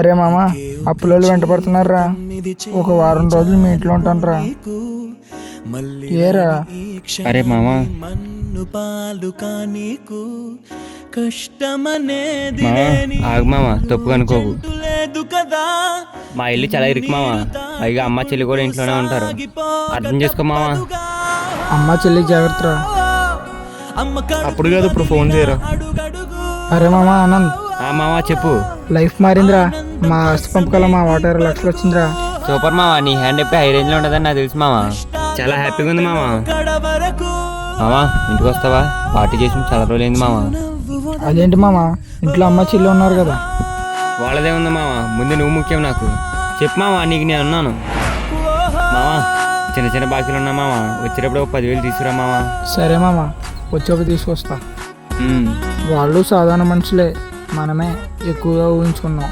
అరే మామ, అప్పులోళ్ళు వెంట పడుతున్నారా? ఒక వారం రోజులు మీ ఇంట్లో ఉంటానురా. ఏరా? అరే మామ, ఆగు మామ, తప్పు అనుకోకు. మా ఇల్లు చాలా ఇరుకు మామ. పైగా అమ్మ చెల్లి కూడా ఇంట్లోనే ఉంటారు. అర్థం చేసుకో మామ. అమ్మ చెల్లి జాగ్రత్త. అప్పుడు కాదు, ఇప్పుడు ఫోన్ చేయరా. అరే మామ ఆనంద్, మామ చెప్పు. లైఫ్ మారిందిరా. మా ఆస్తి పంపకాల మా వాట 20 లక్షలు వచ్చిందిరా. సూపర్ మామ, నీ హ్యాండ్ ఎప్పుడు హై రేంజ్ లో ఉంటుందని నాకు తెలుసు మామ. చాలా హ్యాపీగా ఉంది మామ. మామ ఇంటికి వస్తావా? పార్టీ చేసి చాలా రోజులైంది మామ. అదేంటి మామ, ఇంట్లో అమ్మ చెల్లి ఉన్నారు కదా. వాళ్ళదే ఉంది మామ, ముందు నువ్వు ముఖ్యం నాకు. చెప్పు మామ, నీకు నేను ఉన్నాను మామ. చిన్న చిన్న బాకీలు ఉన్నా మామ, వచ్చేటప్పుడు 10,000 తీసుకురా మామ. సరే మామ, వచ్చేప్పుడు తీసుకొస్తా. ఉమ్. వాళ్ళు సాధారణ మనుషులే, మనమే ఎక్కువగా ఊహించుకున్నాం.